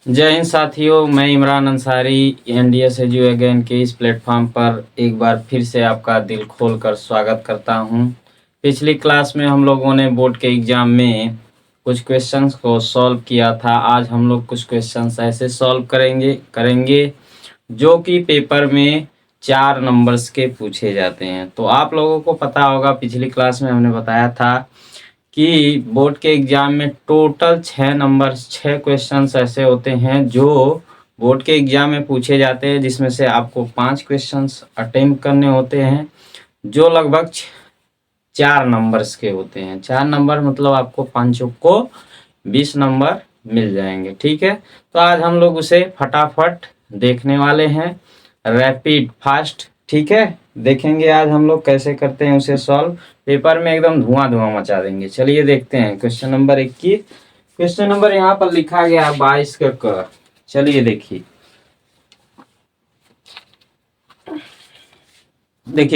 जय हिंद साथियों, मैं Imran Ansari NDS edu again के इस प्लेटफॉर्म पर एक बार फिर से आपका दिल खोलकर स्वागत करता हूं। पिछली क्लास में हम लोगों ने बोर्ड के एग्जाम में कुछ क्वेश्चंस को सॉल्व किया था। आज हम लोग कुछ क्वेश्चंस ऐसे सॉल्व करेंगे जो कि पेपर में 4 नंबर्स के पूछे जाते हैं। तो आप लोगों को पता होगा, पिछली क्लास में हमने बताया था कि बोर्ड के एग्जाम में टोटल 6 क्वेश्चंस ऐसे होते हैं जो बोर्ड के एग्जाम में पूछे जाते हैं, जिसमें से आपको 5 क्वेश्चंस अटेम्प्ट करने होते हैं जो लगभग 4 नंबर्स के होते हैं। 4 नंबर मतलब आपको पांचों को 20 नंबर मिल जाएंगे। ठीक है, तो आज हम लोग उसे फटाफट देखने वाले हैं, रैपिड फास्ट। ठीक है, देखेंगे आज हम लोग कैसे करते हैं उसे सॉल्व। पेपर में एकदम धुआं धुआं मचा देंगे। चलिए देखते हैं क्वेश्चन नंबर 21। क्वेश्चन नंबर यहाँ पर लिखा गया 22 का क। चलिए देखिए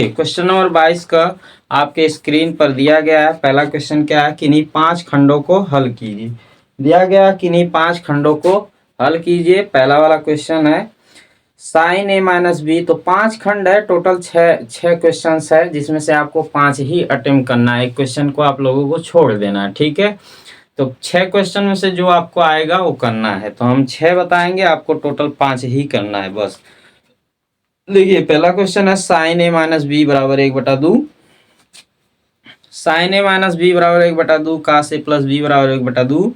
क्वेश्चन नंबर 22 का आपके स्क्रीन पर दिया गया है। पहला क्वेश्चन क्या है, किन्हीं 5 खंडों को हल कीजिए। दिया गया किन्हीं 5 खंडों को हल कीजिए। पहला वाला क्वेश्चन है साइन ए माइनस बी। तो 5 खंड है, टोटल 6 क्वेश्चन है, जिसमें से आपको 5 ही अटेम्प्ट करना है। एक क्वेश्चन को आप लोगों को छोड़ देना है। ठीक है, तो 6 क्वेश्चन में से जो आपको आएगा वो करना है। तो हम 6 बताएंगे, आपको टोटल 5 ही करना है बस। देखिए पहला क्वेश्चन है साइन ए माइनस बी बराबर 1/2। साइन ए माइनस बी बराबर 1/2, कास ए प्लस बी बराबर 1/2।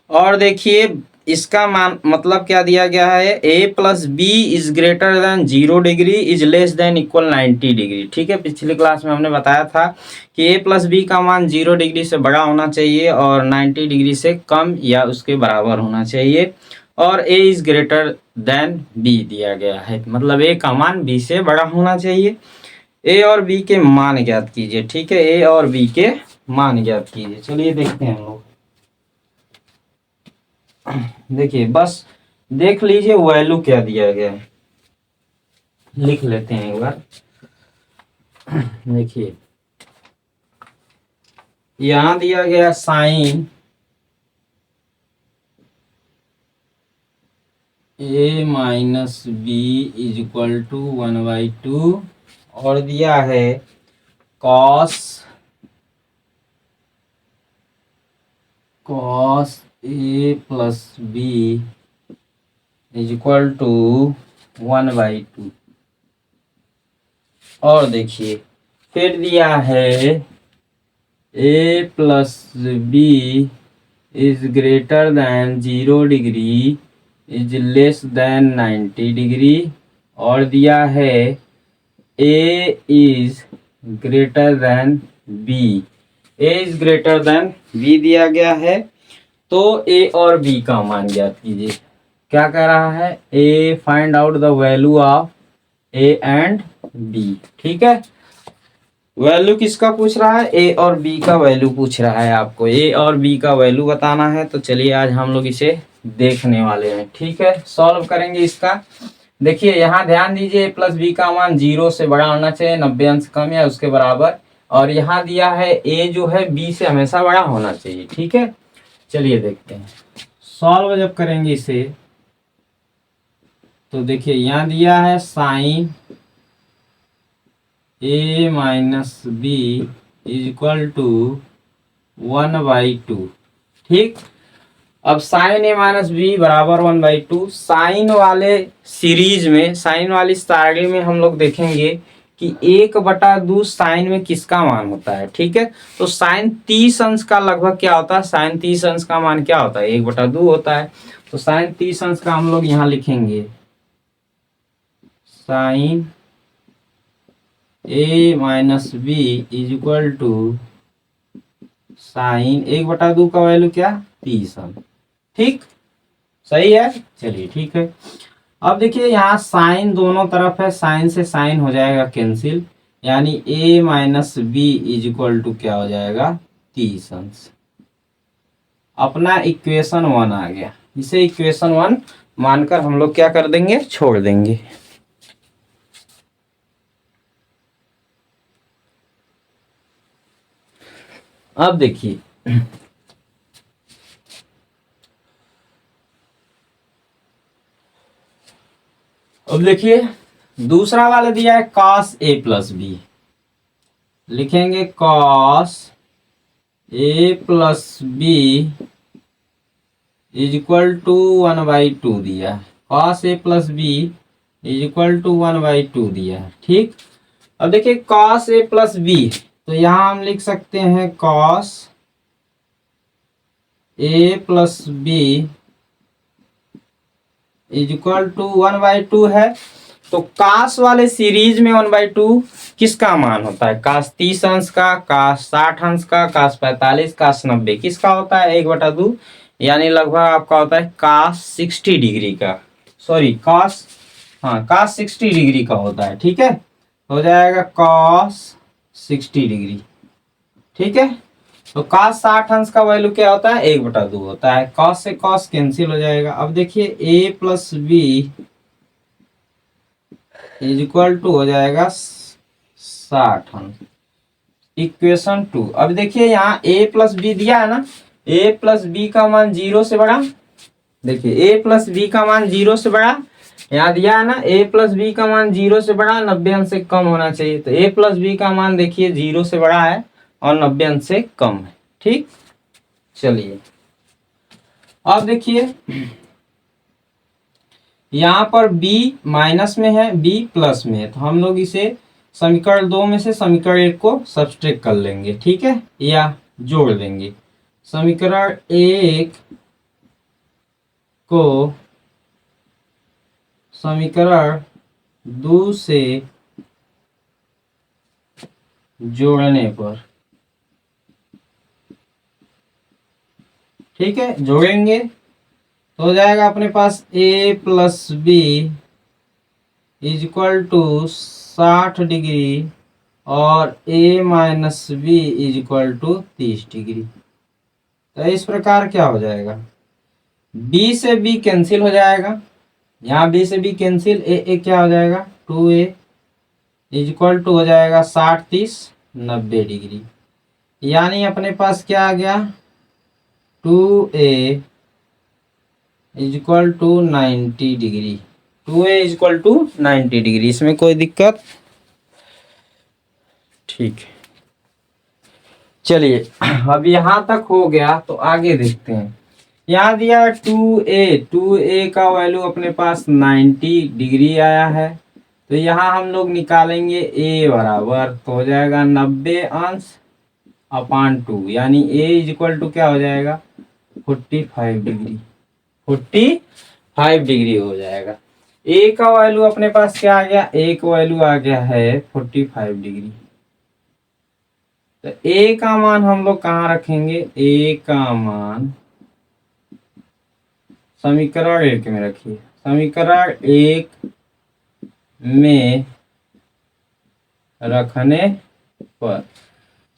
और देखिए इसका मान मतलब क्या दिया गया है, A plus B is greater than 0 degree is less than equal 90 degree. ठीक है, पिछली क्लास में हमने बताया था कि ए प्लस बी का मान 0 डिग्री से बड़ा होना चाहिए और 90 डिग्री से कम या उसके बराबर होना चाहिए। और ए इज ग्रेटर देन बी दिया गया है, मतलब ए का मान बी से बड़ा होना चाहिए। ए और बी के मान ज्ञात कीजिए। ठीक है, ए और बी के मान ज्ञात कीजिए। चलिए देखते हैं हम लोग। देखिए बस देख लीजिए वैल्यू क्या दिया गया है, लिख लेते हैं एक बार। देखिए यहां दिया गया sine A minus B is equal to 1/2 और दिया है cos A plus B is equal to 1/2। और देखिए फिर दिया है A plus B is greater than 0 degree is less than 90 degree. और दिया है A is greater than B. A is greater than B दिया गया है। तो ए और बी का मान ज्ञात कीजिए। क्या कह रहा है, A find out the value of A and B. ठीक है, वैल्यू किसका पूछ रहा है, ए और बी का वैल्यू पूछ रहा है। आपको ए और बी का वैल्यू बताना है। तो चलिए आज हम लोग इसे देखने वाले हैं। ठीक है, सॉल्व करेंगे इसका। देखिए यहाँ ध्यान दीजिए, ए प्लस बी का मान 0 से बड़ा होना चाहिए, 90 अंश कम या उसके बराबर। और यहाँ दिया है ए जो है बी से हमेशा बड़ा होना चाहिए। ठीक है, चलिए देखते हैं सॉल्व जब करेंगे इसे। तो देखिए यहाँ दिया है sine A minus B is equal to 1/2। ठीक, अब साइन ए माइनस बी बराबर 1/2। साइन वाले सीरीज में, साइन वाली सारणी में हम लोग देखेंगे कि 1/2 साइन में किसका मान होता है। ठीक है, तो साइन 30 अंश का लगभग क्या होता है, साइन 30 अंश का मान क्या होता है, 1/2 होता है। तो साइन 30 अंश का हम लोग यहाँ लिखेंगे sine A minus B is equal to sine 1/2 का वैल्यू क्या, 30 अंश। ठीक, सही है, चलिए ठीक है। अब देखिए यहाँ साइन दोनों तरफ है, साइन से साइन हो जाएगा कैंसिल, यानी A minus B is equal to क्या हो जाएगा, 30 अंश। अपना इक्वेशन 1 आ गया। इसे इक्वेशन 1 मानकर हम लोग क्या कर देंगे, छोड़ देंगे। अब देखिए अब देखिए दूसरा वाला दिया है cos a प्लस बी, लिखेंगे cos a plus B is equal to 1/2 दिया है। cos a plus B is equal to 1/2 दिया है। ठीक, अब देखिए cos a प्लस बी, तो यहां हम लिख सकते हैं cos a plus B is equal to 1/2 है। तो कास वाले सीरीज में 1/2 किसका मान होता है? कास 30 अंश का, कास 60 अंश का, कास 45, कास 90, किसका होता है? 1/2, यानी लगभग आपका होता है कास 60 डिग्री का, सॉरी कास, हाँ कास 60 डिग्री का होता है। ठीक है, हो जाएगा कॉस 60 डिग्री। ठीक है, तो cos 60 अंश का वैल्यू क्या होता है? 1/2 होता है। cos से cos कैंसिल हो जाएगा। अब देखिए a plus B is equal to हो जाएगा 60 अंश। इक्वेशन 2। अब देखिए यहाँ a प्लस बी दिया है ना, a प्लस बी का मान 0 से बड़ा, देखिए a प्लस बी का मान 0 से बड़ा, यहाँ दिया है ना a प्लस बी का मान 0 से बड़ा 90 अंश से कम होना चाहिए। तो a प्लस बी का मान देखिए 0 से बड़ा है और 90 अंश से कम है। ठीक, चलिए अब देखिए यहाँ पर b माइनस में है, b प्लस में है, तो हम लोग इसे समीकरण 2 में से समीकरण 1 को सब्सट्रैक्ट कर लेंगे। ठीक है, या जोड़ देंगे। समीकरण 1 को समीकरण 2 से जोड़ने पर, ठीक है, जोड़ेंगे तो हो जाएगा अपने पास a plus B is equal to 60 degree और a minus B is equal to 30 degree. तो इस प्रकार क्या हो जाएगा, b से b कैंसिल हो जाएगा, यहाँ b से b कैंसिल, a क्या हो जाएगा 2a इज इक्वल टू हो जाएगा 60 30 90 डिग्री, यानी अपने पास क्या आ गया 2a is equal to 90 degree. 2a is equal to 90 degree, इसमें कोई दिक्कत? ठीक है, चलिए अब यहाँ तक हो गया तो आगे देखते हैं। यहाँ दिया 2a का वैल्यू अपने पास 90 डिग्री आया है, तो यहाँ हम लोग निकालेंगे a बराबर, तो हो जाएगा 90 अंश अपान 2, यानी a इज इक्वल टू क्या हो जाएगा 45 डिग्री, 45 डिग्री हो जाएगा। a का वैल्यू अपने पास क्या आ गया, a का वैल्यू आ गया है 45 डिग्री। तो a का मान हम लोग कहाँ रखेंगे, a का मान समीकरण 1 में रखिए। समीकरण 1 में रखने पर,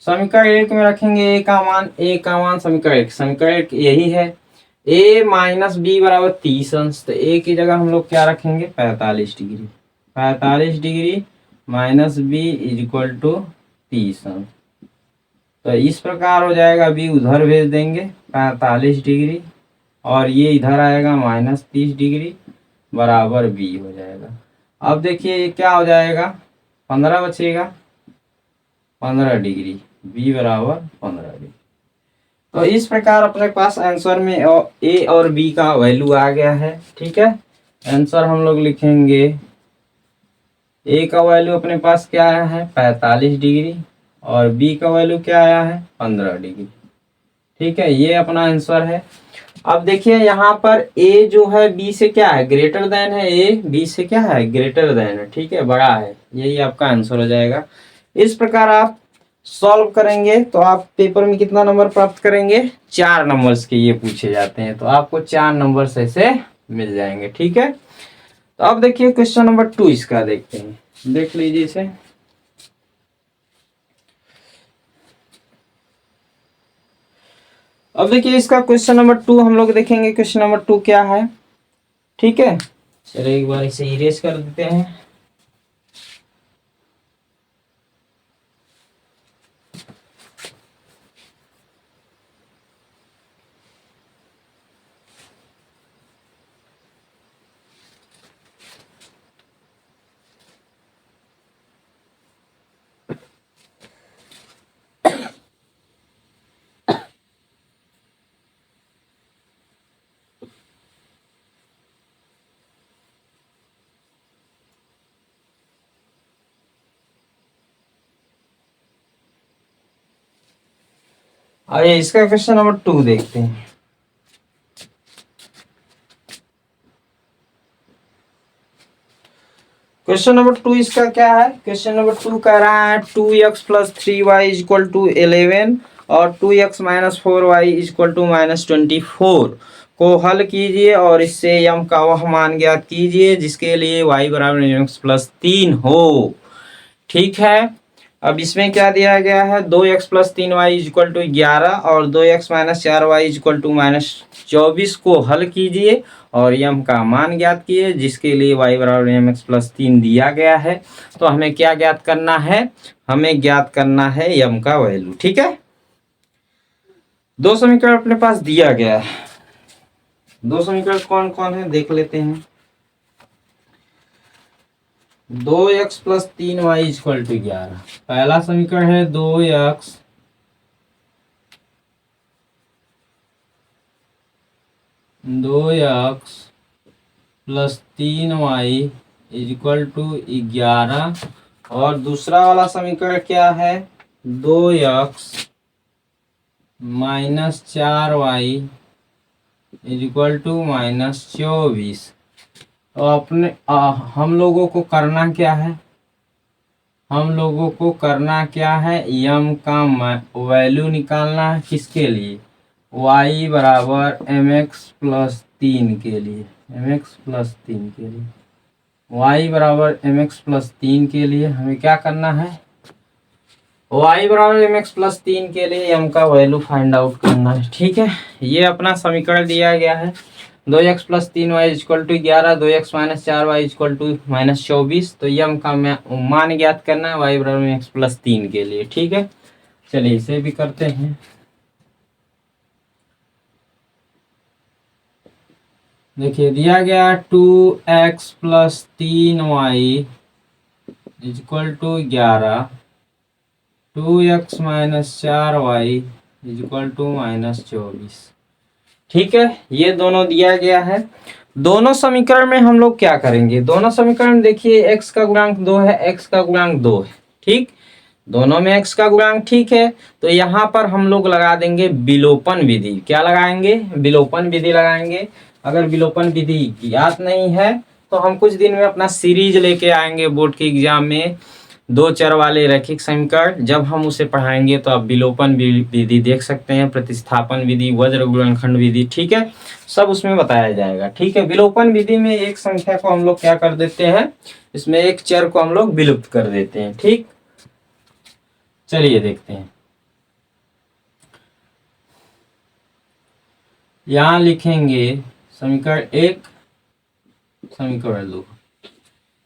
समीकरण 1 में रखेंगे a का मान, समीकरण 1 यही है, a माइनस बी बराबर 30 अंश, तो a की जगह हम लोग क्या रखेंगे 45 degree, 45 degree minus B is equal to 30 अंश। तो इस प्रकार हो जाएगा, b उधर भेज देंगे 45 डिग्री और ये इधर आएगा माइनस 30 डिग्री बराबर b हो जाएगा। अब देखिए ये क्या हो जाएगा 15 बचेगा, 15 डिग्री, b बराबर 15 डिग्री। तो इस प्रकार अपने पास आंसर में a और b का वैल्यू आ गया है। ठीक है, आंसर हम लोग लिखेंगे, a का वैल्यू अपने पास क्या आया है 45 डिग्री और b का वैल्यू क्या आया है 15 डिग्री। ठीक है, ये अपना आंसर है। अब देखिए यहाँ पर a जो है b से क्या है ग्रेटर देन है, a b से क्या है ग्रेटर देन है, ठीक है, बड़ा है, यही आपका आंसर हो जाएगा। इस प्रकार आप सॉल्व करेंगे तो आप पेपर में कितना नंबर प्राप्त करेंगे, 4 नंबर्स के ये पूछे जाते हैं, तो आपको 4 नंबर ऐसे मिल जाएंगे। ठीक है, तो अब देखिए क्वेश्चन नंबर 2 इसका देखते हैं, देख लीजिए इसे। अब देखिए इसका क्वेश्चन नंबर 2 हम लोग देखेंगे, क्वेश्चन नंबर 2 क्या है। ठीक है, चलिए एक बार इसे इरेज कर देते हैं। आइए इसका क्वेश्चन नंबर 2 देखते हैं। क्वेश्चन नंबर 2 इसका क्या है? क्वेश्चन नंबर 2 कह रहा है 2x plus 3y equal to 11 और 2x minus 4y equal to minus 24 को हल कीजिए और इससे यम का वह मान ज्ञात कीजिए जिसके लिए y बराबर x प्लस 3 हो। ठीक है, अब इसमें क्या दिया गया है? 2x plus 3y equal to 11 और 2x minus 4y equal to minus 24 को हल कीजिए और यम का मान ज्ञात किए जिसके लिए y बराबर mx प्लस 3 दिया गया है। तो हमें क्या ज्ञात करना है? हमें ज्ञात करना है यम का वैल्यू। ठीक है, दो समीकरण अपने पास दिया गया है। दो समीकरण कौन कौन है देख लेते हैं। 2x plus 3y equal to 11, पहला समीकरण है 2x plus 3y equal to 11 और दूसरा वाला समीकरण क्या है? 2x minus 4y equal to minus 24। तो अपने हम लोगों को करना क्या है? हम लोगों को करना क्या है? यम का वैल्यू निकालना है। किसके लिए? y बराबर mx प्लस 3 के लिए। mx प्लस 3 के लिए y बराबर mx प्लस 3 के लिए हमें क्या करना है? y बराबर mx प्लस 3 के लिए m का वैल्यू फाइंड आउट करना है। ठीक है, ये अपना समीकरण दिया गया है। 2x plus 3y equal to 11, 2x minus 4y equal to minus 24। तो यम का मान ज्ञात करना है y बराबर x प्लस 3 के लिए। ठीक है, चलिए इसे भी करते हैं। देखिए दिया गया 2x plus 3y equal to 11, 2x minus 4y equal to minus 24। ठीक है, ये दोनों दिया गया है। दोनों समीकरण में हम लोग क्या करेंगे? दोनों समीकरण देखिए x का गुणांक 2 है, x का गुणांक 2 है। ठीक, दोनों में x का गुणांक ठीक है, तो यहाँ पर हम लोग लगा देंगे विलोपन विधि। क्या लगाएंगे? विलोपन विधि लगाएंगे। अगर विलोपन विधि याद नहीं है तो हम कुछ दिन में अपना सीरीज लेके आएंगे बोर्ड के एग्जाम में, दो चर वाले रैखिक समीकरण। जब हम उसे पढ़ाएंगे तो आप विलोपन विधि देख सकते हैं, प्रतिस्थापन विधि, वज्र गुणनखंड विधि। ठीक है, सब उसमें बताया जाएगा। ठीक है, विलोपन विधि में एक संख्या को हम लोग क्या कर देते हैं? इसमें एक चर को हम लोग विलुप्त कर देते हैं। ठीक, चलिए देखते हैं। यहां लिखेंगे समीकरण 1, समीकरण 2।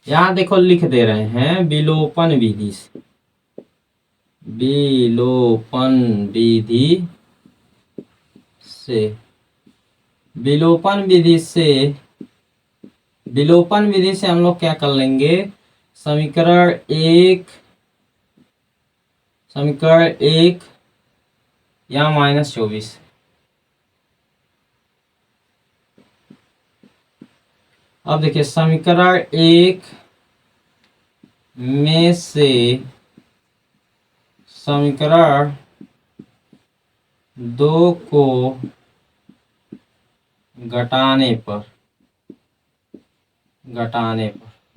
यहां देखो लिख दे रहे हैं विलोपन विधि से, विलोपन विधि से, विलोपन विधि से, विलोपन विधि से हम लोग क्या कर लेंगे? समीकरण 1, समीकरण 1 या माइनस 24। अब देखिए समीकरण 1 में से समीकरण 2 को घटाने पर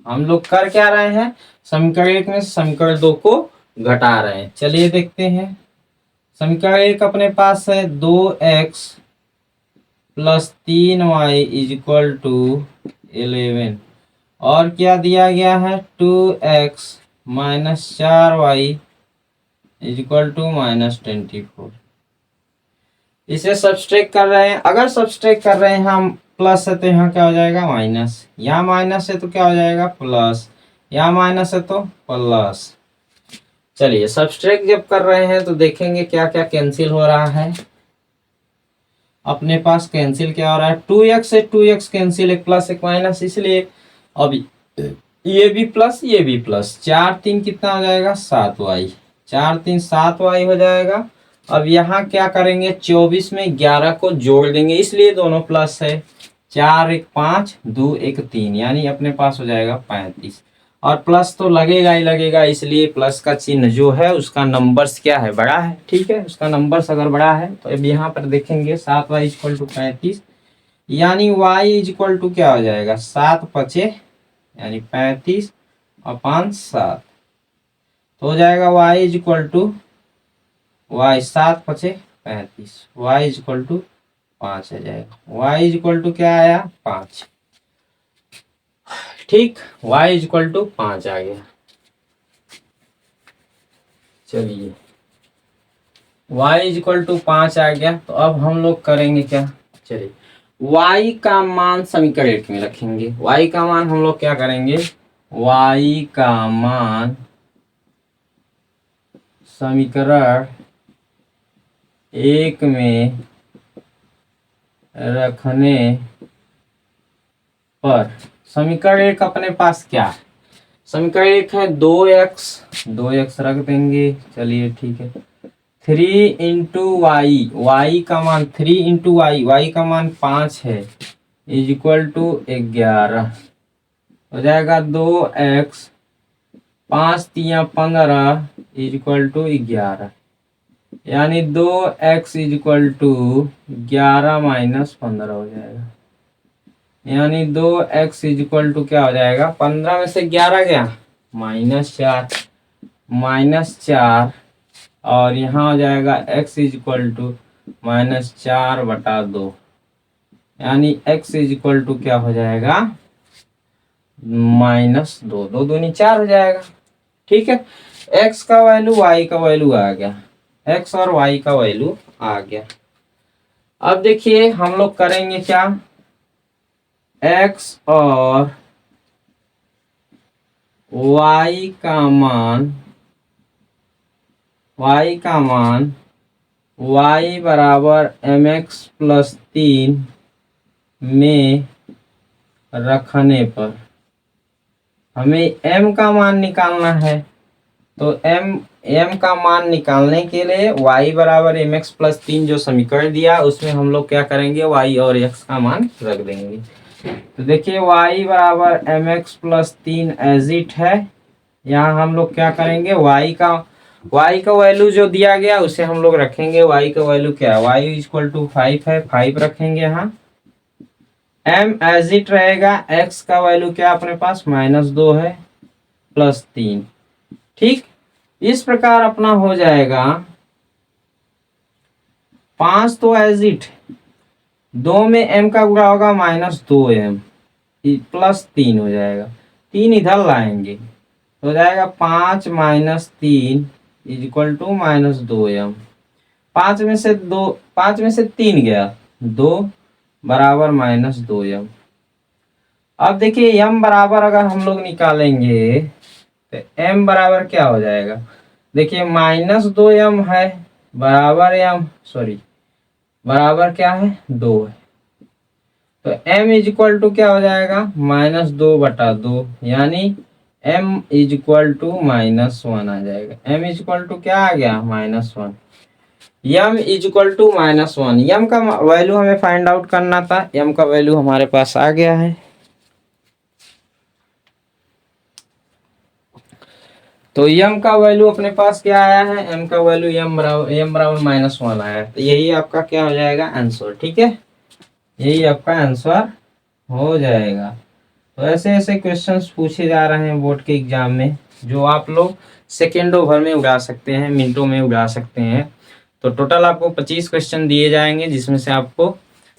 हम लोग कर क्या रहे हैं? समीकरण 1 में समीकरण 2 को घटा रहे हैं। चलिए देखते हैं। समीकरण 1 अपने पास है 2x plus 3y equal to 11 और क्या दिया गया है? 2x minus 4y equal to minus 24। इसे सब्सट्रैक्ट कर रहे हैं। अगर सब्सट्रैक्ट कर रहे हैं हम प्लस है तो यहाँ क्या हो जाएगा? माइनस। यहाँ माइनस है तो क्या हो जाएगा? प्लस। यहाँ माइनस है तो प्लस। चलिए सब्सट्रैक्ट जब कर रहे हैं तो देखेंगे क्या क्या कैंसिल हो रहा है। अपने पास कैंसिल क्या हो रहा है? 2x से 2x कैंसिल, एक प्लस एक माइनस, इसलिए अब ये भी प्लस ये भी प्लस। 4 3 कितना हो जाएगा? 7y। 4 3 7y हो जाएगा। अब यहाँ क्या करेंगे? 24 में 11 को जोड़ देंगे, इसलिए दोनों प्लस है। 4 1 5, 2 1 3, यानी अपने पास हो जाएगा 35। और प्लस तो लगेगा ही लगेगा, इसलिए प्लस का चिन्ह जो है उसका नंबर्स क्या है, बड़ा है। ठीक है, उसका नंबर्स अगर बड़ा है तो अब यहाँ पर देखेंगे 7y इक्वल टू 35, यानी y इक्वल टू क्या हो जाएगा, 7 पचे यानी 35 और 5 7, तो हो जाएगा y इक्वल टू y 7 पचे 35, y इक्वल टू 5 आ जाएगा। y इक्वल टू क्या आया, 5। ठीक, y इक्वल टू 5 आ गया। चलिए y इक्वल टू 5 आ गया, तो अब हम लोग करेंगे क्या, चलिए y का मान समीकरण 1 में रखेंगे। y का मान हम लोग क्या करेंगे, y का मान समीकरण 1 में रखने पर, समीकरण 1 अपने पास क्या है, समीकरण 1 है 2x रख देंगे। चलिए ठीक है, 3 इंटू वाई, वाई का मान 3 इंटू वाई, वाई का मान 5 है, इज इक्वल टू 11 हो जाएगा। 2x 5 तिया 15 इज इक्वल टू 11, यानी 2x is equal to 11 minus 15 हो जाएगा, यानी 2x इज इक्वल टू क्या हो जाएगा, 15 में से 11 गया -4 और यहाँ हो जाएगा x इज इक्वल टू -4/2, यानी x इज इक्वल टू क्या हो जाएगा, -2, 2 दूनी 4 हो जाएगा। ठीक है, x का वैल्यू y का वैल्यू आ गया, x और y का वैल्यू आ गया। अब देखिए हम लोग करेंगे क्या, x और y का मान, y बराबर mx प्लस 3 में रखने पर हमें m का मान निकालना है। तो m का मान निकालने के लिए y बराबर mx प्लस 3 जो समीकरण दिया उसमें हम लोग क्या करेंगे, y और x का मान रख देंगे। तो देखिए y बराबर mx प्लस 3 एज इट है, यहाँ हम लोग क्या करेंगे, y का वैल्यू जो दिया गया उसे हम लोग रखेंगे। y का वैल्यू क्या है, y इक्वल टू 5 है, 5 रखेंगे यहाँ। m एज इट रहेगा, x का वैल्यू क्या अपने पास -2 है प्लस 3। ठीक, इस प्रकार अपना हो जाएगा 5 तो एज इट, 2 में m का गुणा होगा -2m प्लस 3 हो जाएगा, 3 इधर लाएंगे हो जाएगा 5 - 3 इज इक्वल टू -2m। 5 में से 3 गया, 2 बराबर -2m। अब देखिए m बराबर अगर हम लोग निकालेंगे तो m बराबर क्या हो जाएगा, देखिए -2m है बराबर क्या है, 2 है, तो m इज इक्वल टू क्या हो जाएगा, -2/2, यानी m इज इक्वल टू -1 आ जाएगा। m इज इक्वल टू क्या आ गया, -1। m is equal to -1, m का वैल्यू हमें फाइंड आउट करना था, m का वैल्यू हमारे पास आ गया है। तो m का वैल्यू अपने पास क्या आया है, m का वैल्यू m बराबर -1 आया है, तो यही आपका क्या हो जाएगा आंसर। ठीक है, यही आपका आंसर हो जाएगा। तो ऐसे ऐसे क्वेश्चंस पूछे जा रहे हैं बोर्ड के एग्जाम में, जो आप लोग सेकेंडों भर में उड़ा सकते हैं, मिनटों में उड़ा सकते हैं। तो टोटल आपको 25 क्वेश्चन दिए जाएंगे, जिसमें से आपको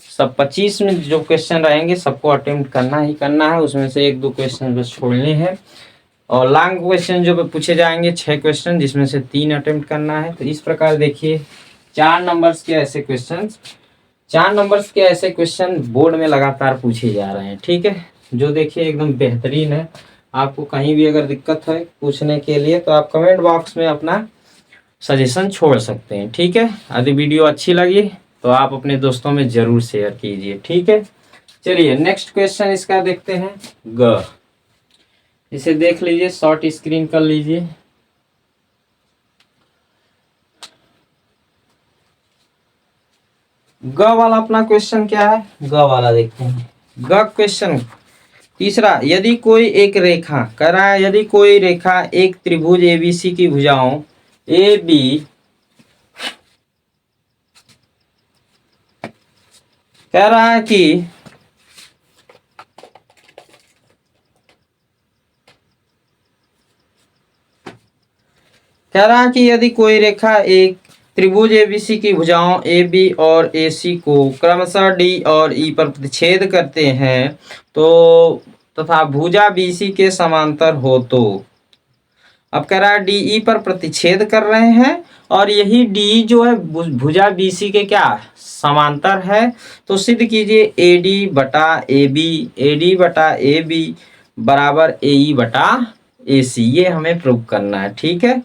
सब 25 में जो क्वेश्चन रहेंगे सबको अटेम्प्ट करना ही करना है, उसमें से 1-2 क्वेश्चन बस छोड़ने हैं। और लॉन्ग क्वेश्चन जो पूछे जाएंगे 6 क्वेश्चन, जिसमें से 3 अटेम्प्ट करना है। तो इस प्रकार देखिए 4 नंबर्स के ऐसे क्वेश्चन बोर्ड में लगातार पूछे जा रहे हैं। ठीक है, जो देखिए एकदम बेहतरीन है। आपको कहीं भी अगर दिक्कत है पूछने के लिए तो आप कमेंट बॉक्स में अपना सजेशन छोड़ सकते हैं। ठीक है, यदि वीडियो अच्छी लगी तो आप अपने दोस्तों में जरूर शेयर कीजिए। ठीक है, चलिए नेक्स्ट क्वेश्चन इसका देखते हैं। ग, इसे देख लीजिए, शॉर्ट स्क्रीन कर लीजिए। ग वाला अपना क्वेश्चन क्या है, ग वाला देखते हैं। ग क्वेश्चन तीसरा, यदि कोई एक रेखा कह रहा है, यदि कोई रेखा एक त्रिभुज एबीसी की भुजाओं ए बी कह रहा है कि यदि कोई रेखा एक त्रिभुज एबीसी की भुजाओं ए बी और ए सी को क्रमशः डी और ई पर प्रतिच्छेद करते हैं तो तथा भुजा बीसी के समांतर हो तो। अब कह रहा है डी ई पर प्रतिच्छेद कर रहे हैं और यही डी जो है भुजा बीसी के क्या समांतर है, तो सिद्ध कीजिए ए डी बटा ए बी बराबर ए ई बटा ए सी। ये हमें प्रूव करना है, ठीक है।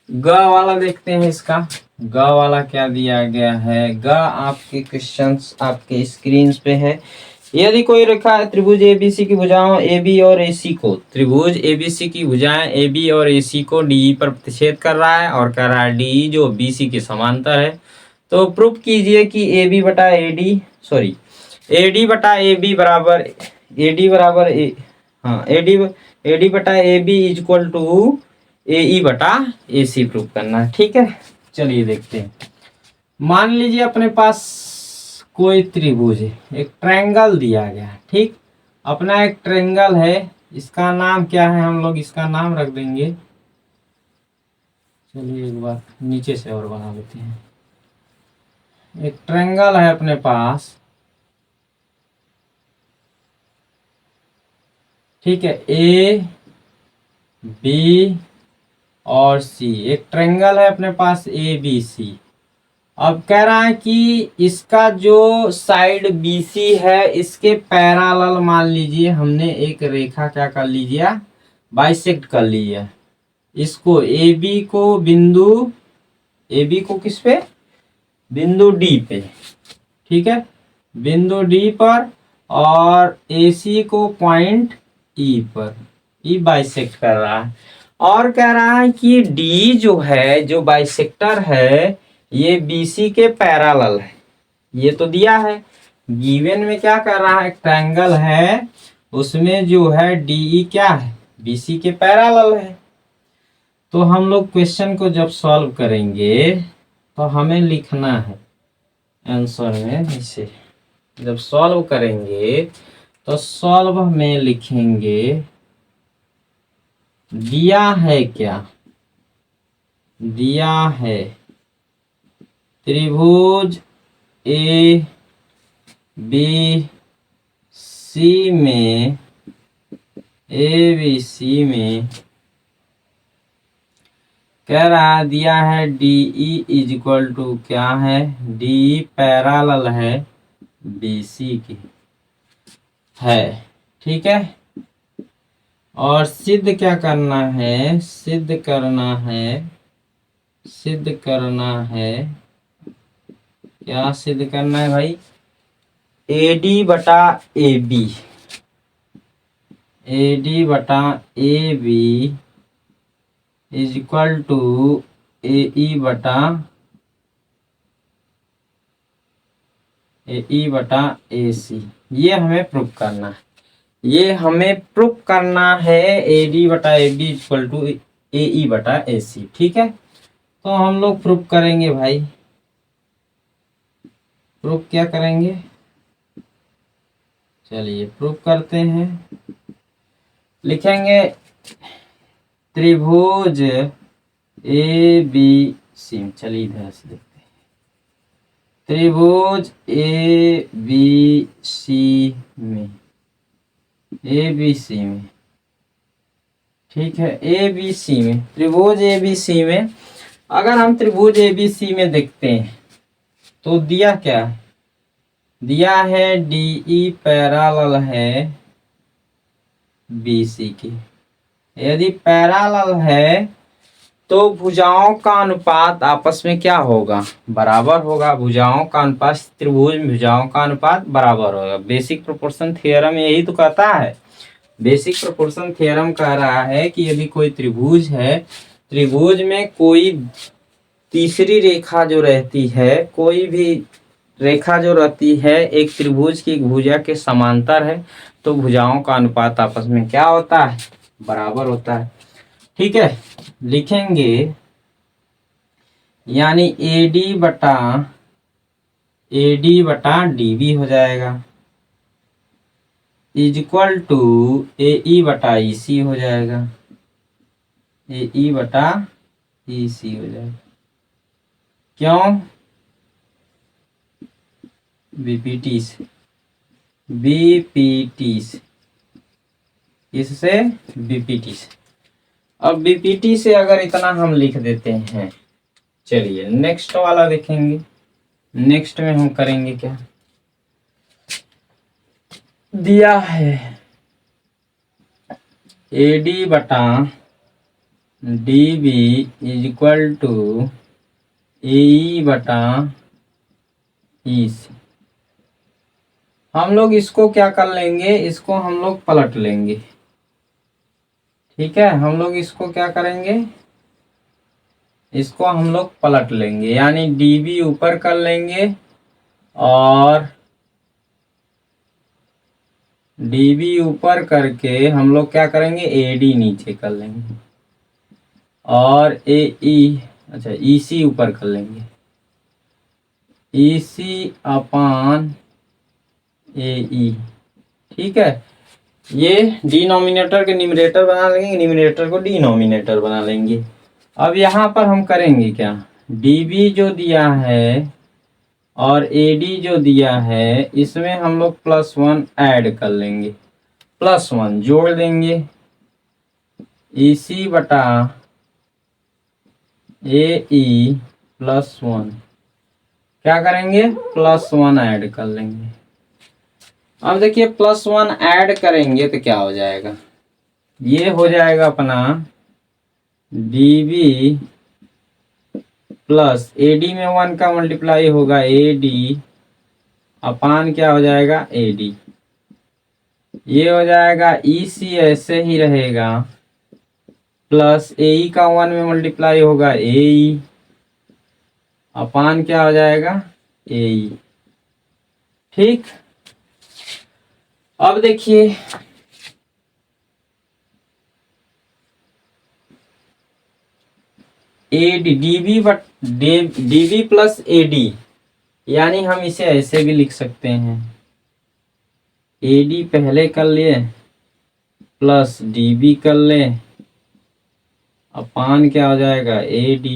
ग वाला देखते हैं। इसका ग वाला क्या दिया गया है। ग आपके क्वेश्चंस आपके स्क्रीन पे है। यदि कोई रेखा त्रिभुज एबीसी की भुजाओं ए बी और ए सी को, त्रिभुज एबीसी की भुजाएं ए बी और ए सी को डी पर प्रतिच्छेद कर रहा है और कह रहा है डी जो बी सी के समांतर है, तो प्रूफ कीजिए कि ए बी बटा A D sorry A D बटा ए बी बराबर ए डी बराबर ए डी बटा A B is equal to A E बटा ए सी प्रूफ करना है, ठीक है। चलिए देखते हैं। मान लीजिए अपने पास कोई त्रिभुज है, एक ट्रायंगल दिया गया है, ठीक। अपना एक ट्रायंगल है, इसका नाम क्या है, हम लोग इसका नाम रख देंगे। चलिए एक बार नीचे से और बना लेते हैं। एक ट्रायंगल है अपने पास, ठीक है, ए बी और सी। एक ट्रायंगल है अपने पास ए बी सी। अब कह रहा है कि इसका जो साइड बी सी है इसके पैरेलल मान लीजिए हमने एक रेखा क्या कर लीजिए, बाइसेक्ट कर लिया। इसको ए बी को बिंदु, ए बी को किस पे, बिंदु डी पे, ठीक है, बिंदु डी पर, और ए सी को पॉइंट ई पर, ई बाइसेक्ट कर रहा है। और कह रहा है कि डी जो है, जो बाइसेक्टर है, ये बीसी के पैरेलल है। ये तो दिया है गिवन में, क्या कर रहा है, ट्रायंगल है उसमें जो है डी क्या है, बीसी के पैरेलल है। तो हम लोग क्वेश्चन को जब सॉल्व करेंगे तो हमें लिखना है आंसर में, इसे जब सॉल्व करेंगे तो सॉल्व में लिखेंगे दिया है क्या, दिया है त्रिभुज ए बी सी में, ए बी सी में कह रहा दिया है D E is equal to क्या है, डी पैरेलल है बी सी की है, ठीक है। और सिद्ध क्या करना है, सिद्ध करना है, सिद्ध करना है, क्या सिद्ध करना है भाई, ए डी बटा ए बी, ए डी बटा A B is equal to A E बटा ए सी। ये हमें प्रूफ करना है, ये हमें प्रूफ करना है ए डी बटा A B equal to A E बटा ए सी, ठीक है। तो हम लोग प्रूफ करेंगे भाई, प्रूफ क्या करेंगे, चलिए प्रूफ करते हैं। लिखेंगे त्रिभुज ए बी सी में, चलिए इधर से देखते हैं। त्रिभुज ए बी सी में, ए बी सी में, ठीक है, ए बी सी में, त्रिभुज ए बी सी में अगर हम त्रिभुज ए बी सी में देखते हैं तो दिया क्या है, दिया है डी ई पैरेलल है बी सी की। यदि पैरेलल है तो भुजाओं का अनुपात आपस में क्या होगा, बराबर होगा। भुजाओं का अनुपात, त्रिभुज में भुजाओं का अनुपात बराबर होगा। बेसिक प्रोपोर्शन थ्योरम यही तो कहता है। बेसिक प्रोपोर्शन थ्योरम कह रहा है कि यदि कोई त्रिभुज है, त्रिभुज में कोई तीसरी रेखा जो रहती है, कोई भी रेखा जो रहती है एक त्रिभुज की भुजा के समांतर है, तो भुजाओं का अनुपात आपस में क्या होता है, बराबर होता है। ठीक है, लिखेंगे यानी AD बटा DB हो जाएगा, इक्वल टू AE बटा EC हो जाएगा, AE बटा EC हो जाएगा। क्यों, बीपीटी से, बीपीटी से, इससे बीपीटी से। अब बीपीटी से अगर इतना हम लिख देते हैं, चलिए नेक्स्ट वाला देखेंगे। नेक्स्ट में हम करेंगे क्या, दिया है AD बटा DB इक्वल टू AE बटा EC। हम लोग इसको क्या कर लेंगे, इसको हम लोग पलट लेंगे। ठीक है, हम लोग इसको क्या करेंगे, इसको हम लोग पलट लेंगे, यानी DB ऊपर कर लेंगे और DB ऊपर करके हम लोग क्या करेंगे, AD नीचे कर लेंगे और EC ऊपर कर लेंगे, EC अपान AE। ठीक है, ये डिनोमिनेटर के न्यूमरेटर बना लेंगे, न्यूमरेटर को डिनोमिनेटर बना लेंगे। अब यहाँ पर हम करेंगे क्या, DB जो दिया है और AD जो दिया है, इसमें हम लोग +1 ऐड कर लेंगे, +1 जोड़ देंगे, EC बटा AE +1 क्या करेंगे, +1 ऐड कर लेंगे। अब देखिए +1 ऐड करेंगे तो क्या हो जाएगा, ये हो जाएगा अपना DB प्लस AD में 1 का मल्टीप्लाई होगा AD अपान क्या हो जाएगा AD, ये हो जाएगा EC ऐसे ही रहेगा प्लस AE का 1 में मल्टीप्लाई होगा AE अपान क्या हो जाएगा AE। ठीक, अब देखिए DB प्लस AD, यानी हम इसे ऐसे भी लिख सकते हैं, AD पहले कर लिए प्लस DB कर ले अपान क्या हो जाएगा AD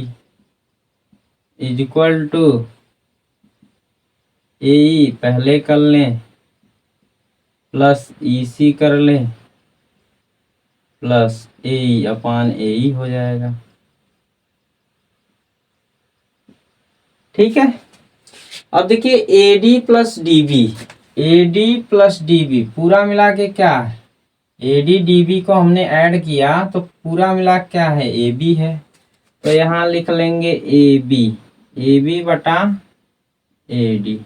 इक्वल टू AE पहले कर लें प्लस EC कर लें प्लस AE अपान AE हो जाएगा। ठीक है, अब देखिए AD प्लस DB पूरा मिला के क्या है, AD DB को हमने ऐड किया तो पूरा मिला क्या है AB है, तो यहाँ लिख लेंगे AB बटा AD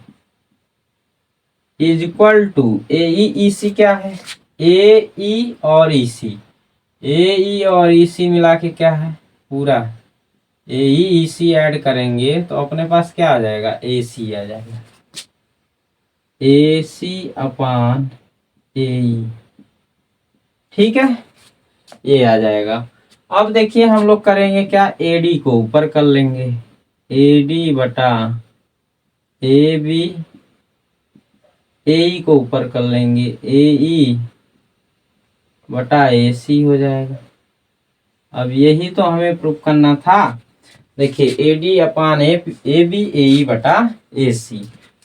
is equal to AE EC क्या है, AE और EC मिला के क्या है पूरा, AE EC ऐड करेंगे तो अपने पास क्या आ जाएगा AC आ जाएगा, AC अपान AE। ठीक है, ये आ जाएगा। अब देखिए हम लोग करेंगे क्या, AD को ऊपर कर लेंगे, AD बटा AB, AE को ऊपर कर लेंगे AE बटा AC हो जाएगा। अब यही तो हमें प्रूफ करना था, देखिए A D upon A B A E बटा ए सी।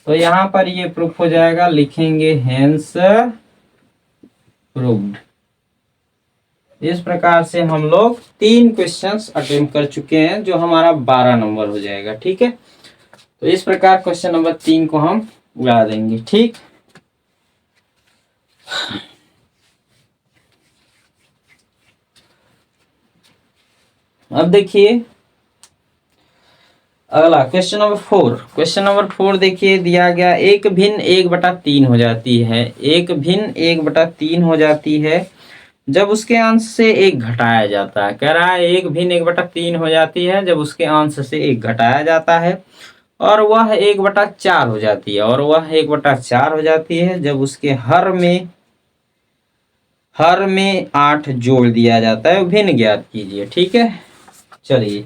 तो यहाँ पर ये प्रूफ हो जाएगा, लिखेंगे हेंस प्रूव्ड। इस प्रकार से हम लोग 3 क्वेश्चंस अटेम्प्ट कर चुके हैं, जो हमारा 12 नंबर हो जाएगा। ठीक है, तो इस प्रकार क्वेश्चन नंबर 3 को हम उड़ा देंगे। ठीक, अब देखिए अगला क्वेश्चन नंबर 4। क्वेश्चन नंबर 4 देखिए दिया गया, एक भिन्न 1/3 हो जाती है। एक भिन्न 1/3 हो जाती है जब उसके अंश से एक घटाया जाता है। कह रहा है एक भिन्न 1/3 हो जाती है जब उसके अंश से एक घटाया जाता है, और वह 1/4 हो जाती है, और वह 1/4 हो जाती है जब उसके हर में 8 जोड़ दिया जाता है। भिन्न ज्ञात कीजिए। ठीक है, चलिए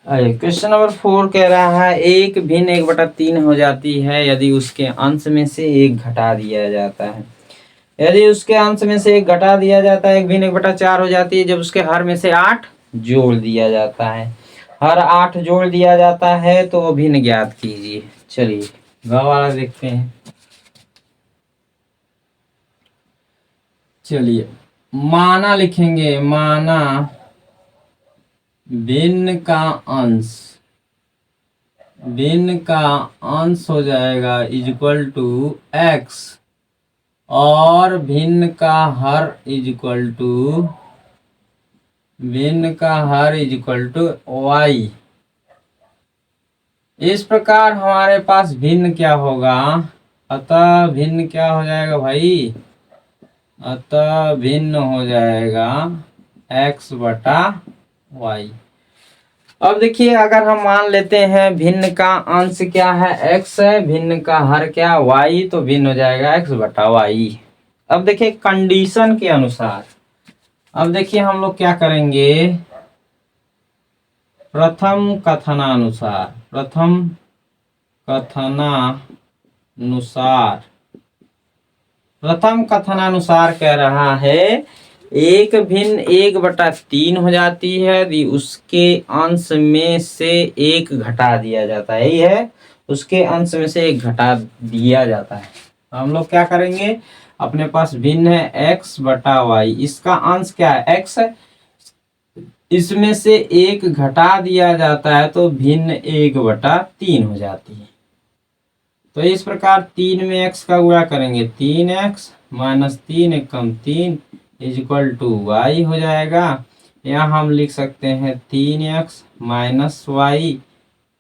क्वेश्चन नंबर 4 कह रहा है एक भिन्न 1/3 हो जाती है यदि उसके अंश में से एक घटा दिया जाता है। यदि उसके अंश में से एक घटा दिया जाता है, एक भिन्न 1/4 हो जाती है जब उसके हर में से 8 जोड़ दिया जाता है। हर 8 जोड़ दिया जाता है तो भिन्न ज्ञात कीजिए। चलिए ग वाला देखते हैं। चलिए माना लिखेंगे, माना भिन्न का अंश, भिन्न का अंश हो जाएगा इक्वल टू एक्स, और भिन्न का हर इक्वल टू, भिन्न का हर इक्वल टू वाई। इस प्रकार हमारे पास भिन्न क्या होगा, अतः भिन्न क्या हो जाएगा भाई, अतः भिन्न हो जाएगा x/y। अब देखिए अगर हम मान लेते हैं भिन्न का अंश क्या है, x है, भिन्न का हर क्या y, तो भिन्न हो जाएगा x/y। अब देखिए कंडीशन के अनुसार, अब देखिए हम लोग क्या करेंगे, प्रथम कथनानुसार, प्रथम कथनानुसार, प्रथम कथनानुसार कह रहा है एक भिन्न 1/3 हो जाती है यदि उसके अंश में से एक घटा दिया जाता है। यही है, उसके अंश में से एक घटा दिया जाता है। तो हम लोग क्या करेंगे, अपने पास भिन्न है x/y, इसका अंश क्या है x है, इसमें से एक घटा दिया जाता है तो भिन्न 1/3 हो जाती है। तो इस प्रकार 3 में x का गुणा करेंगे, 3x minus 3 Ekam 3 equal to y हो जाएगा। यहाँ हम लिख सकते हैं 3x माइनस y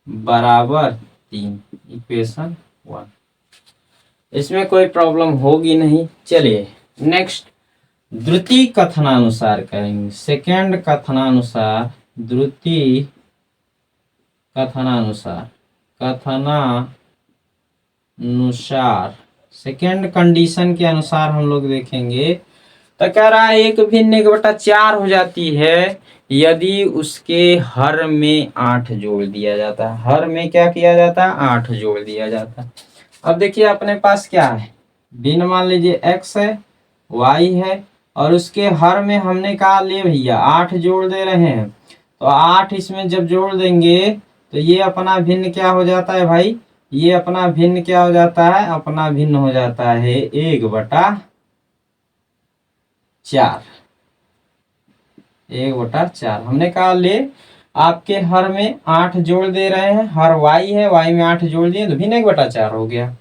बराबर 3, इक्वेशन 1। इसमें कोई प्रॉब्लम होगी नहीं। चलिए नेक्स्ट द्वितीय कथनानुसार करेंगे, सेकेंड कथनानुसार, द्वितीय कथनानुसार, कथनानुसार सेकेंड कंडीशन के अनुसार हम लोग देखेंगे। तो कह रहा है एक भिन्न 1/4 हो जाती है यदि उसके हर में 8 जोड़ दिया जाता है। हर में क्या किया जाता है, 8 जोड़ दिया जाता है। अब देखिए अपने पास क्या है, भिन्न मान लीजिए x है, y है, और उसके हर में हमने कहा ले भैया 8 जोड़ दे रहे हैं, तो 8 इसमें जब जोड़ देंगे तो ये अपना भिन्न क्या हो जाता है भाई, ये अपना भिन्न क्या हो जाता है, अपना भिन्न हो जाता है 1/4। 1/4 हमने कहा ले आपके हर में 8 जोड़ दे रहे हैं, हर y है, y में 8 जोड़ दिए तो भिन्न 1/4 हो गया।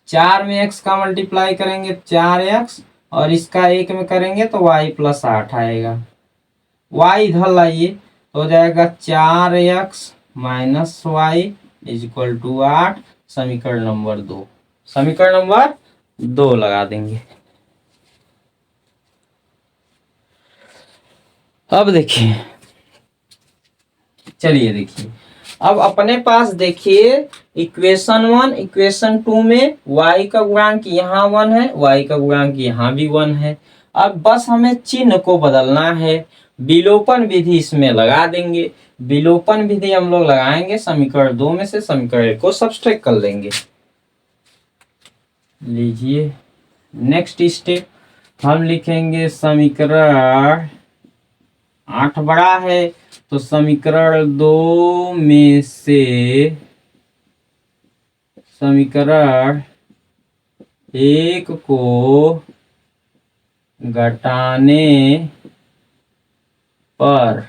4 में x का मल्टीप्लाई करेंगे 4x, और इसका 1 में करेंगे तो y + 8 आएगा। y इधर लाइए तो हो जाएगा 4x-y इज इक्वल टू 8। समीकरण नंबर 2, समीकरण नंबर 2 लगा देंगे। अब देखिए, चलिए देखिए, अब अपने पास देखिए इक्वेशन 1 इक्वेशन 2 में y का गुणांक यहाँ 1 है, y का गुणांक यहाँ भी 1 है। अब बस हमें चिन्ह को बदलना है, विलोपन विधि इसमें लगा देंगे। विलोपन विधि हम लोग लगाएंगे, समीकरण 2 में से समीकरण 1 को सब्सट्रैक्ट कर लेंगे। लीजिए नेक्स्ट स्टेप, हम लिखेंगे समीकरण 8 बड़ा है, तो समीकरण 2 में से समीकरण 1 को घटाने पर,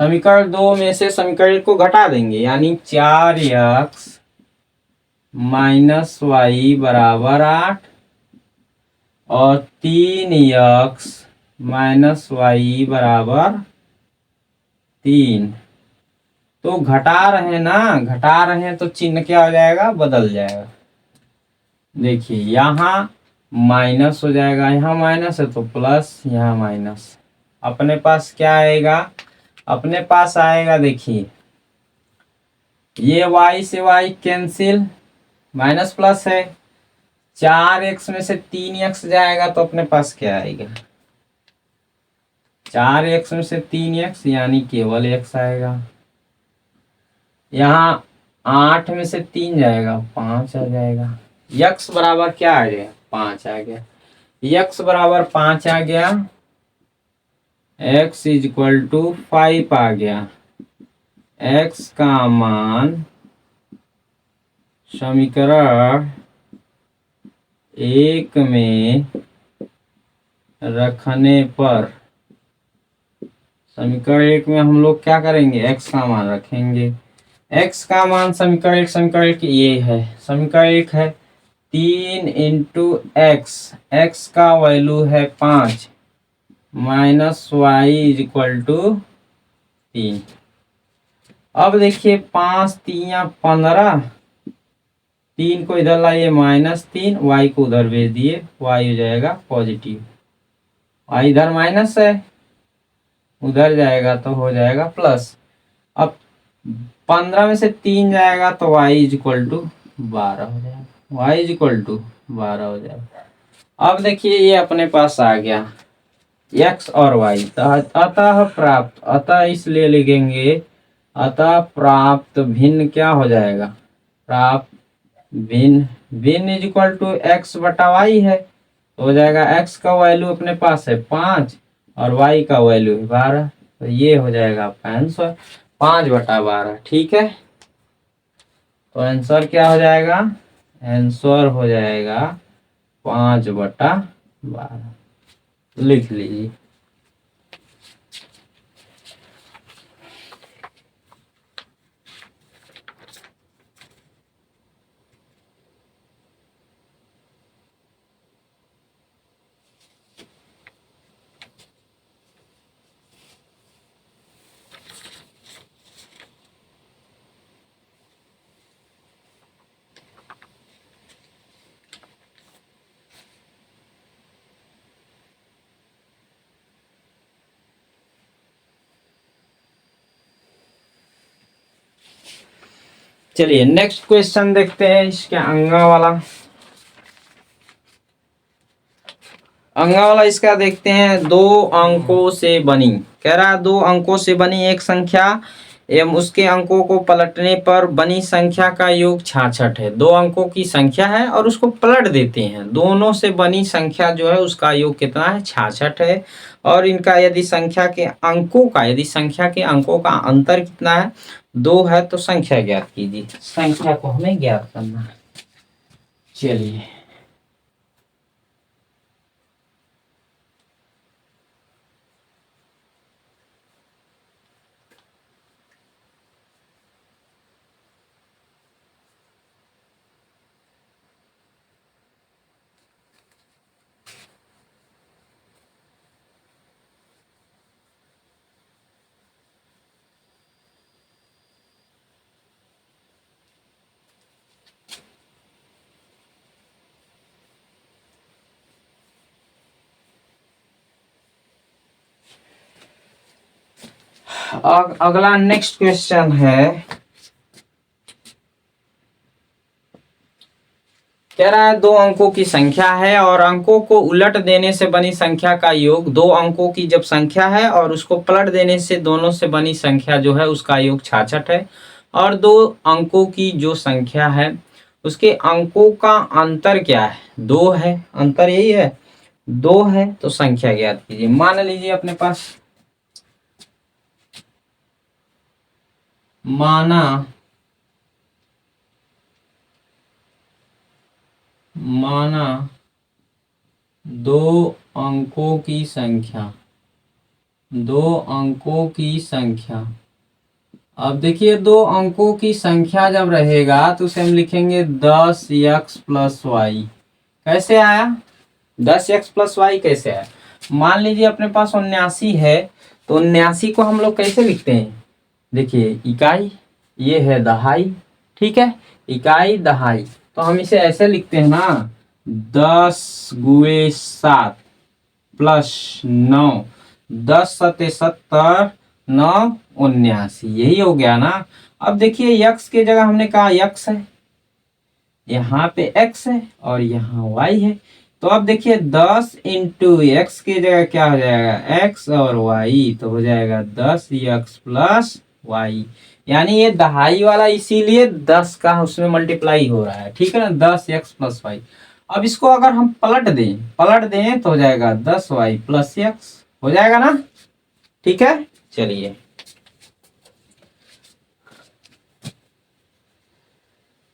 समीकरण 2 में से समीकरण 1 को घटा देंगे, यानी 4x माइनस वाई बराबर 8 और 3x माइनस वाई बराबर 3। तो घटा रहे ना, घटा रहे हैं तो चिन्ह क्या हो जाएगा, बदल जाएगा। देखिए यहाँ माइनस हो जाएगा, यहाँ माइनस है तो प्लस, यहाँ माइनस। अपने पास क्या आएगा, अपने पास आएगा, देखिए ये y से y कैंसिल, माइनस प्लस है, 4x में से 3x जाएगा तो अपने पास क्या आएगा, 4x में से 3x यानी केवल x आएगा। यहाँ 8 में से 3 जाएगा, 5 आ जाएगा। x बराबर क्या आ गया, 5 आ गया। x बराबर 5 आ गया, x इज इक्वल टू 5 आ गया। x का मान समीकरण 1 में रखने पर, समीकरण 1 में हम लोग क्या करेंगे, x का मान रखेंगे। x का मान समीकरण 1 ये है, समीकरण 1 है 3 इंटू एक्स, एक्स का वैल्यू है 5 minus y is equal to 3। अब देखिए 5 3 15, 3 को इधर लाइए -3, y को उधर भेज दिए, y हो जाएगा पॉजिटिव, y इधर माइनस है, उधर जाएगा तो हो जाएगा प्लस। अब 15 में से 3 जाएगा तो y इज इक्वल टू 12 हो जाएगा, y इज इक्वल टू 12 हो जाएगा। अब देखिए ये अपने पास आ गया x और y, अतः प्राप्त, अतः इसलिए लिखेंगे अतः प्राप्त भिन्न क्या हो जाएगा, प्राप्त भिन्न, भिन्न इज इक्वल टू एक्स बटा वाई है, तो हो जाएगा x का वैल्यू अपने पास है 5 और y का वैल्यू है 12, तो ये हो जाएगा आपका आंसर 5/12। ठीक है, तो आंसर क्या हो जाएगा, आंसर हो जाएगा 5/12, लिख लीजिए। चलिए नेक्स्ट क्वेश्चन देखते हैं, इसके अंगा वाला, अंगा वाला इसका देखते हैं। 2 अंकों से बनी, कह रहा है 2 अंकों से बनी एक संख्या एवं उसके अंकों को पलटने पर बनी संख्या का योग 66 है। 2 अंकों की संख्या है और उसको पलट देते हैं, दोनों से बनी संख्या जो है उसका योग कितना है, 66 है। और इनका यदि संख्या के अंकों का, यदि संख्या के अंकों का अंतर कितना है, 2 है, तो संख्या ज्ञात कीजिए। संख्या को हमें ज्ञात करना है। चलिए अगला नेक्स्ट क्वेश्चन है, कह रहा है दो अंकों की संख्या है और अंकों को उलट देने से बनी संख्या का योग, दो अंकों की जब संख्या है और उसको पलट देने से दोनों से बनी संख्या जो है उसका योग 66 है, और दो अंकों की जो संख्या है उसके अंकों का अंतर क्या है, 2 है, अंतर यही है 2 है, तो संख्या ज्ञात कीजिए। मान लीजिए अपने पास माना दो अंकों की संख्या, अब देखिए दो अंकों की संख्या जब रहेगा तो उसे हम लिखेंगे 10x प्लस वाई। कैसे आया 10x प्लस वाई, कैसे आया? मान लीजिए अपने पास 79 है, तो 79 को हम लोग कैसे लिखते हैं, देखिए इकाई, ये है दहाई, ठीक है, इकाई दहाई, तो हम इसे ऐसे लिखते हैं ना 10 गुए 7 प्लस 9, 10 सते 70, 9 79, यही हो गया ना। अब देखिए यक्स की जगह हमने कहा यक्स है, यहाँ पे x है और यहाँ y है, तो अब देखिए 10 इंटू एक्स की जगह क्या हो जाएगा x और y, तो हो जाएगा 10x प्लस y, यानी ये दहाई वाला इसीलिए 10 का उसमें मल्टीप्लाई हो रहा है, ठीक है ना, 10x प्लस y। अब इसको अगर हम पलट दें तो हो जाएगा 10y प्लस x, हो जाएगा ना, ठीक है। चलिए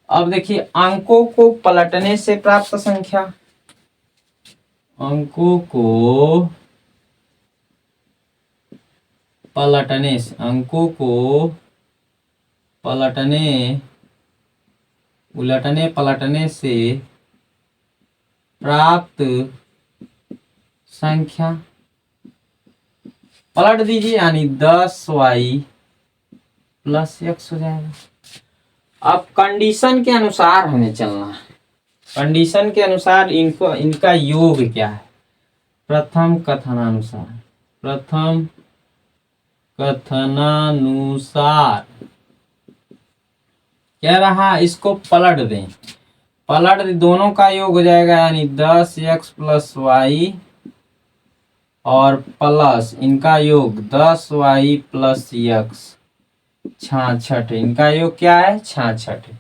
अब देखिए अंकों को पलटने से प्राप्त संख्या, अंकों को उलटने पलटने से प्राप्त संख्या, पलट दीजिए यानी 10y प्लस x हो जाएगा। अब कंडीशन के अनुसार हमें चलना है, कंडीशन के अनुसार इनका योग क्या है, प्रथम कथनानुसार कह रहा इसको पलट दें, दोनों का योग हो जाएगा यानी 10x प्लस वाई और प्लस इनका योग 10y प्लस x, 66, इनका योग क्या है 66,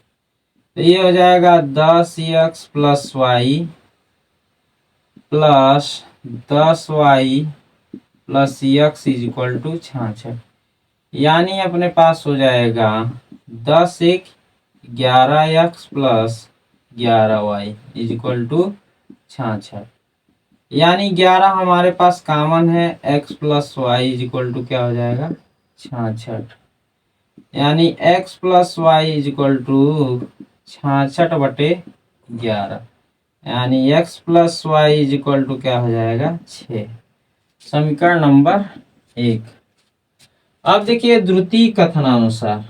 तो ये हो जाएगा 10x plus y plus 10y plus x is equal to 66, यानी अपने पास हो जाएगा 10 एक 11x plus 11y is equal to 66, यानी 11 हमारे पास कॉमन है, x plus y is equal to क्या हो जाएगा 66, यानी x plus y is equal to 66/11, यानी x plus y is equal to क्या हो जाएगा 6, समीकरण नंबर 1। अब देखिए द्वितीय कथनानुसार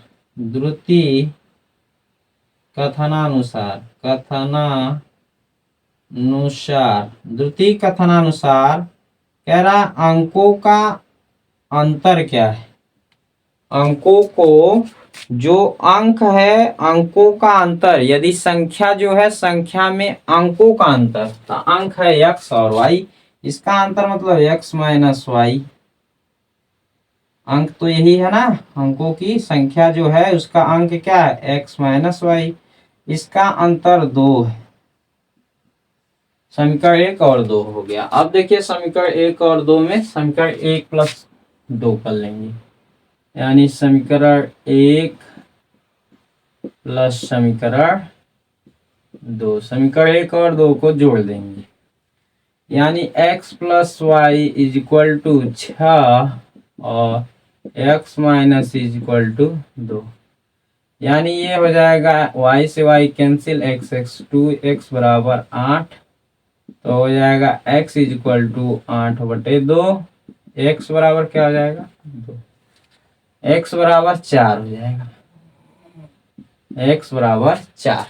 कह रहा अंकों का अंतर क्या है, अंकों को जो अंक है अंकों का अंतर, यदि संख्या जो है संख्या में अंकों का अंतर, तो अंक है x और y, इसका अंतर मतलब x माइनस वाई, अंक तो यही है ना, अंकों की संख्या जो है उसका अंक क्या है x माइनस वाई, इसका अंतर 2 है, समीकरण 1 और 2 हो गया। अब देखिए समीकरण 1 और 2 में समीकरण 1 प्लस 2 कर लेंगे, यानी समीकरण 1 प्लस समीकरण 2, समीकरण 1 और 2 को जोड़ देंगे, यानी x plus y is equal to 6 और x minus is equal to 2, यानी ये हो जाएगा y से y कैंसिल, x 2x बराबर 8, तो हो जाएगा x is equal to 8/2, x बराबर क्या हो जाएगा 2, x बराबर 4 हो जाएगा, x बराबर 4।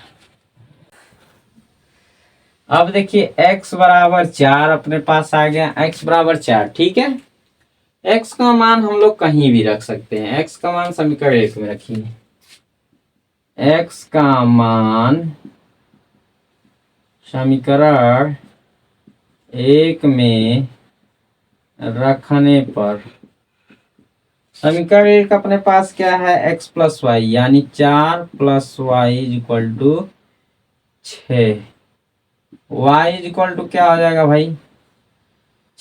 अब देखिए x बराबर 4 अपने पास आ गया, x बराबर 4, ठीक है, x का मान हम लोग कहीं भी रख सकते हैं। x का मान समीकरण 1 में रखिए। x का मान समीकरण 1 में रखने पर समीकरण 1 अपने पास क्या है, x प्लस वाई, यानी 4 plus y is equal to 6। Y is equal to क्या हो जाएगा भाई,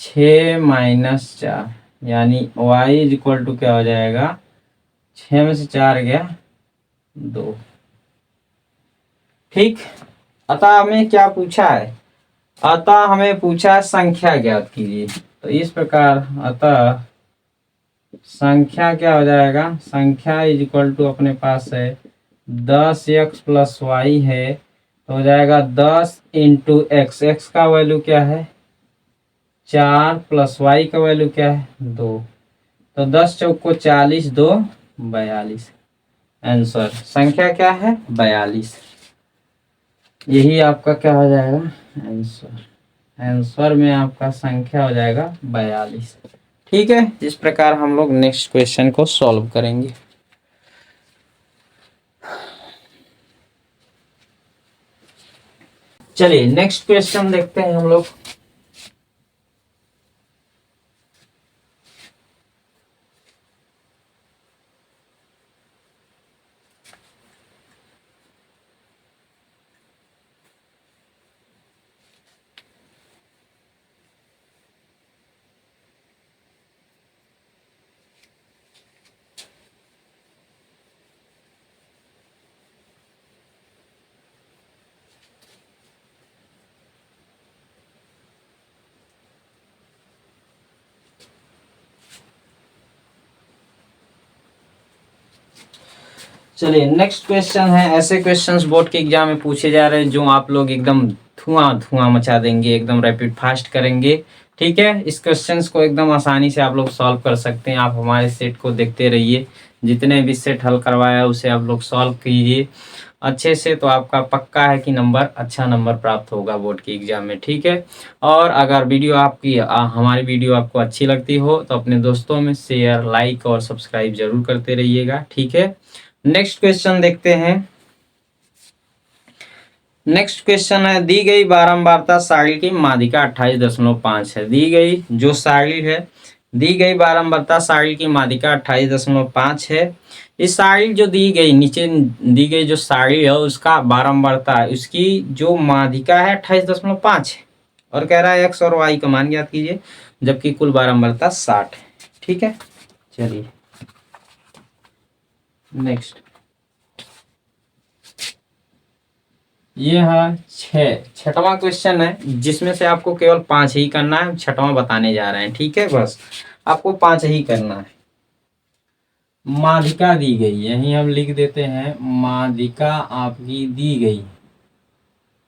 6 माइनस 4, यानी y इज इक्वल टू क्या हो जाएगा, 6 में से 4 गया 2। ठीक। अतः हमें क्या पूछा है, अतः हमें पूछा है संख्या ज्ञात कीजिए। तो इस प्रकार अतः संख्या क्या हो जाएगा, संख्या इज इक्वल टू अपने पास है 10x प्लस वाई है, तो हो जाएगा 10 इंटू एक्स। एक्स का वैल्यू क्या है 4 प्लस वाई का वैल्यू क्या है 2। तो 10 चौक को 40, 2 42। आंसर संख्या क्या है 42। यही आपका क्या हो जाएगा आंसर। आंसर में आपका संख्या हो जाएगा 42। ठीक है, इस प्रकार हम लोग नेक्स्ट क्वेश्चन को सॉल्व करेंगे। चलिए नेक्स्ट क्वेश्चन देखते हैं हम लोग। चलिए नेक्स्ट क्वेश्चन है, ऐसे क्वेश्चंस बोर्ड के एग्जाम में पूछे जा रहे हैं जो आप लोग एकदम धुआं धुआं मचा देंगे, एकदम रैपिड फास्ट करेंगे। ठीक है, इस क्वेश्चंस को एकदम आसानी से आप लोग सॉल्व कर सकते हैं। आप हमारे सेट को देखते रहिए, जितने भी सेट हल करवाया उसे आप लोग सॉल्व कीजिए अच्छे से, तो आपका पक्का है कि अच्छा नंबर प्राप्त होगा बोर्ड के एग्जाम में। ठीक है, और अगर हमारी वीडियो आपको अच्छी लगती हो तो अपने दोस्तों में शेयर, लाइक और सब्सक्राइब जरूर करते रहिएगा। ठीक है, नेक्स्ट क्वेश्चन देखते हैं। नेक्स्ट क्वेश्चन है, दी गई बारंबारता सारणी की माध्यिका 28.5 है। दी गई जो सारणी है, दी गई बारंबारता सारणी की माध्यिका 28.5 है। इस सारणी जो दी गई, नीचे दी गई जो सारणी है उसका बारंबारता है, उसकी जो माध्यिका है 28.5 है, और कह रहा है x और y का मान ज्ञात कीजिए, जबकि कुल बारंबारता 60 है। ठीक है, चलिए नेक्स्ट। ये है छठवां क्वेश्चन है, जिसमें से आपको केवल 5 ही करना है। छठवां बताने जा रहे हैं। ठीक है, बस आपको 5 ही करना है। माध्यिका दी गई, यही हम लिख देते हैं, माध्यिका आपकी दी गई।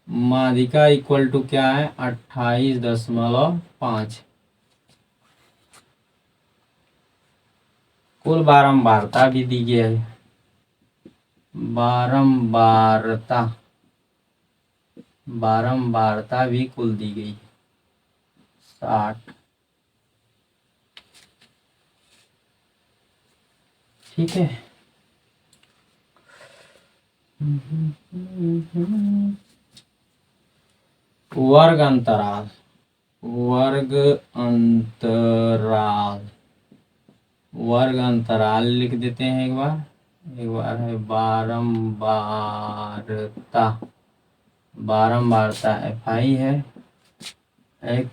माध्यिका इक्वल टू क्या है 28.5। कुल बारंबारता भी दी गई है, बारंबारता बारंबारता भी कुल दी गई 60। ठीक है, वर्ग अंतराल, वर्ग अंतराल, वर्ग अंतराल लिख देते हैं एक बार। है बारंबारता, बारंबारता FI है, x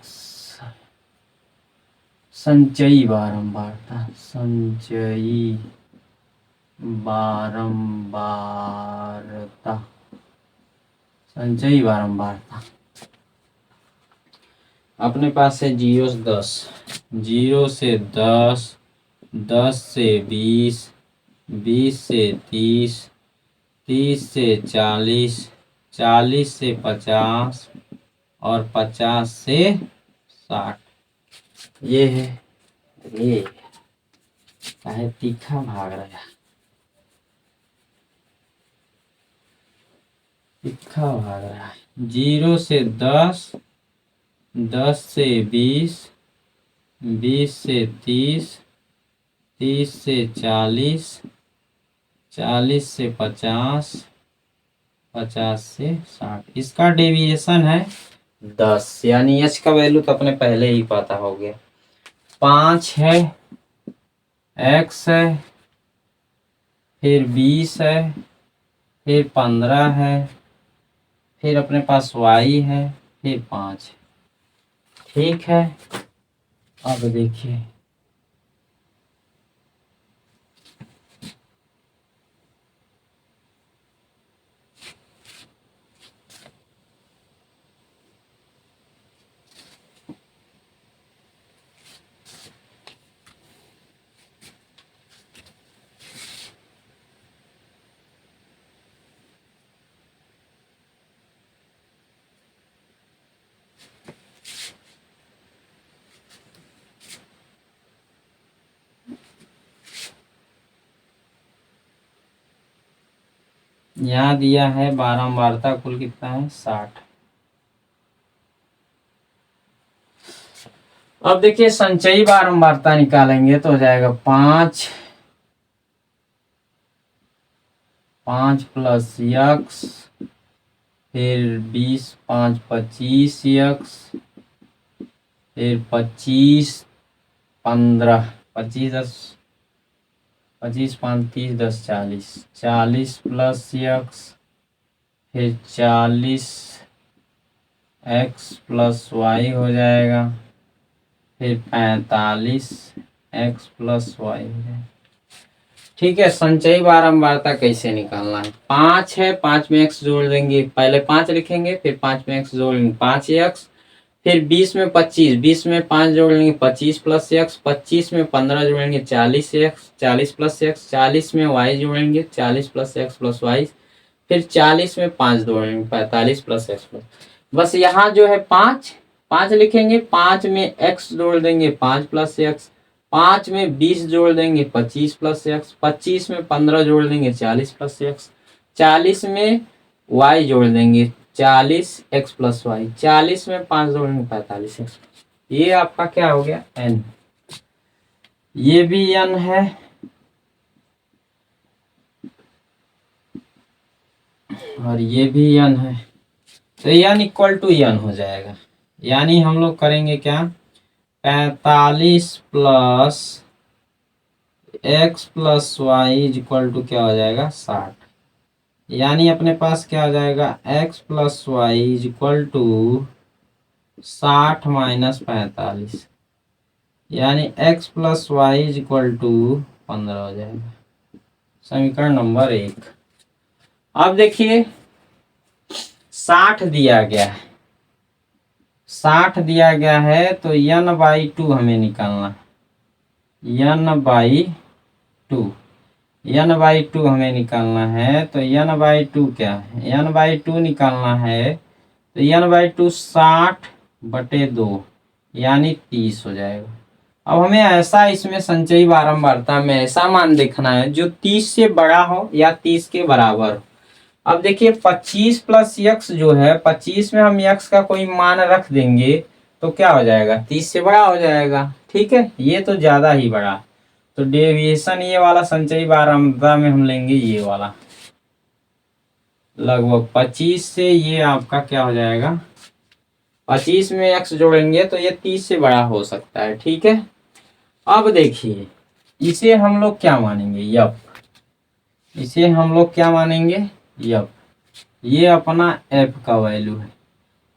संचयी बारंबारता, संचयी बारंबारता, संचयी बारंबारता अपने पास है 0 से 10, 0 से 10, 10 से 20, 20 से 30, 30 से 40, 40 से 50 और 50 से 60। ये है, ये काहे तीखा भाग रहा है, तीखा भाग रहा है। 0 से 10, 10 से 20, 20 से 30, 30 से 40, 40 से 50, 50 से 60। इसका डेविएशन है 10, यानी एच का वैल्यू तो अपने पहले ही पता हो गया। 5 है, एक्स है, फिर 20 है, फिर 15 है, फिर अपने पास वाई है, फिर 5 है। ठीक है, अब देखिए यहाँ दिया है बारंबारता कुल कितना है 60। अब देखिए संचयी बारंबारता निकालेंगे तो हो जाएगा 5, 5 प्लस यक्स, फिर 20, 5 25 यक्स, फिर 25 15, 25 10, 25 5 30 10 40, 40 प्लस यक्स, फिर 40 एक्स प्लस वाई हो जाएगा, फिर 45 एक्स प्लस वाई हो जाएगा। ठीक है, संचयी बारंबारता कैसे निकालना है? 5 है, 5 में एक्स जोड़ देंगे, पहले 5 लिखेंगे, फिर 5 में एक्स जोड़ लेंगे 5 एक्स, फिर 20 में 25, 20 में 5 जोड़ लेंगे 25 प्लस एक्स, 25 में 15 जोड़ेंगे 40 एक्स, 40 प्लस एक्स, 40 में वाई जोड़ेंगे 40 प्लस एक्स प्लस वाई, फिर 40 में 5 जोड़ेंगे 45 प्लस एक्स प्लस। बस यहाँ जो है 5, 5 लिखेंगे, 5 में एक्स जोड़ देंगे 5 प्लस एक्स, 5 में 20 जोड़ देंगे 25 प्लस एक्स, 25 में 15 जोड़ देंगे 40 प्लस एक्स, 40 में वाई जोड़ देंगे 40 एक्स प्लस वाई, 40 में 5 जोड़ेंगे 45 एक्स। ये आपका क्या हो गया एन। ये भी एन है और ये भी एन है, तो एन इक्वल टू एन हो जाएगा। यानी हम लोग करेंगे क्या, 45 plus x plus y equal to क्या हो जाएगा 60। यानी अपने पास क्या हो जाएगा, x plus y equal to 60 minus 45, यानी x plus y equal to 15 हो जाएगा। समीकरण नंबर 1। अब देखिए 60 दिया गया है, 60 दिया गया है तो n/2 हमें निकालना है, n/2, n/2 हमें निकालना है। तो n/2 क्या है, n/2 निकालना है तो n/2 60/2 यानी 30 हो जाएगा। अब हमें ऐसा इसमें संचयी बारंबारता में ऐसा मान देखना है जो 30 से बड़ा हो या 30 के बराबर हो। अब देखिए 25 प्लस यक्स जो है, 25 में हम यक्स का कोई मान रख देंगे तो क्या हो जाएगा, 30 से बड़ा हो जाएगा। ठीक है, ये तो ज्यादा ही बड़ा, तो डेविएशन ये वाला संचयी बारंबारता में हम लेंगे ये वाला लगभग 25 से, ये आपका क्या हो जाएगा, 25 में एक्स जोड़ेंगे तो ये 30 से बड़ा हो सकता है। ठीक है, अब देखिए इसे हम लोग क्या मानेंगे, यप, इसे हम लोग क्या मानेंगे, यप। ये अपना एफ का वैल्यू है,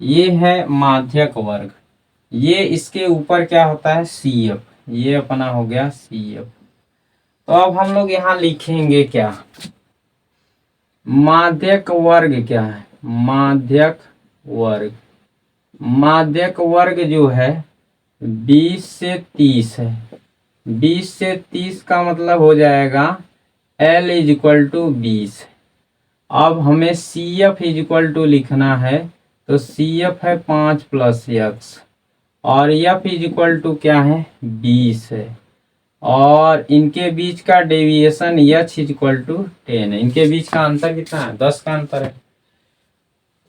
ये है माध्यक वर्ग, ये इसके ऊपर क्या होता है सी एफ, ये अपना हो गया सी एफ। तो अब हम लोग यहाँ लिखेंगे क्या, माध्यक वर्ग क्या है, माध्यक वर्ग, माध्यक वर्ग जो है 20 से 30 है, 20 से 30 का मतलब हो जाएगा L इज इक्वल टू 20। अब हमें C F is equal to लिखना है, तो सी एफ है 5 प्लस एक्स और एफ इज इक्वल टू क्या है 20 है, और इनके बीच का deviation h is equal to 10 है। इनके बीच का अंतर कितना है, 10 का अंतर है।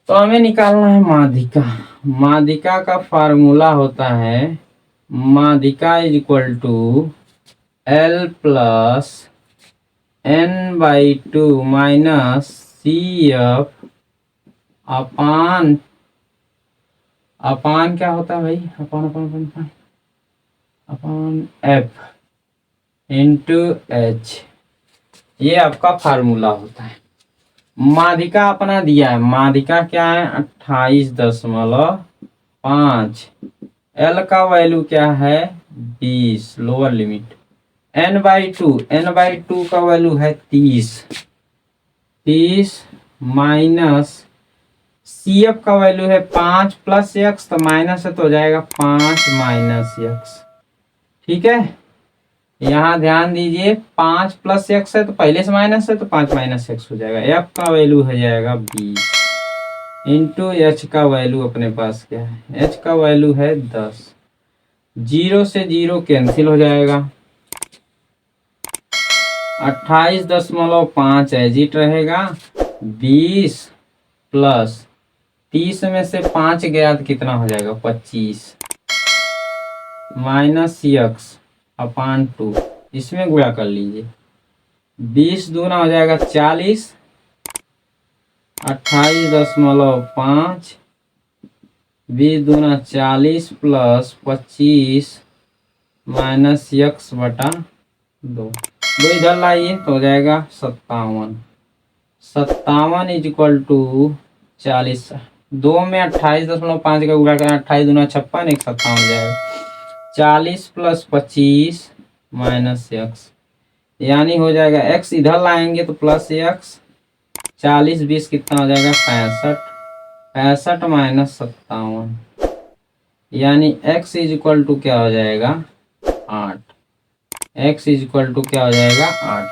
तो हमें निकालना है माध्यिका, माध्यिका का फार्मूला होता है माध्यिका is equal to L plus n/2 minus CF upon क्या होता है भाई, अपान F इंटू H। ये आपका फार्मूला होता है। माध्यिका अपना दिया है, माध्यिका क्या है 28.5। L का वैल्यू क्या है 20, लोअर लिमिट। n/2 का वैल्यू है 30 माइनस CF का वैल्यू है 5 प्लस x, तो माइनस है तो हो जाएगा 5 माइनस x। ठीक है, यहाँ ध्यान दीजिए 5 प्लस x है तो पहले से माइनस है तो 5 माइनस x हो जाएगा। f का वैल्यू हो जाएगा 20 इंटू h का वैल्यू अपने पास क्या है, h का वैल्यू है 10। 0 से 0 कैंसिल हो जाएगा, 28.5 एजिट रहेगा। 20 प्लस 30 में से 5 गया तो कितना हो जाएगा 25 माइनस x अपान 2, इसमें गुणा कर लीजिए। 20 दूना हो जाएगा 40, 28.5, 20 दूना 40 प्लस 25 माइनस x बटा 2 इधर लाइए तो हो जाएगा 57। 57 इज इक्वल टू 40। 2 में 28.5 का गुणा करें, 28 दूना 56, 57 हो जाएगा। 40 प्लस 25 माइनस x, यानी हो जाएगा x इधर लाएंगे तो प्लस x। 40 20 कितना हो जाएगा 65, 65 माइनस 57, यानी x इज इक्वल टू क्या हो जाएगा 8। x इज इक्वल टू क्या हो जाएगा 8।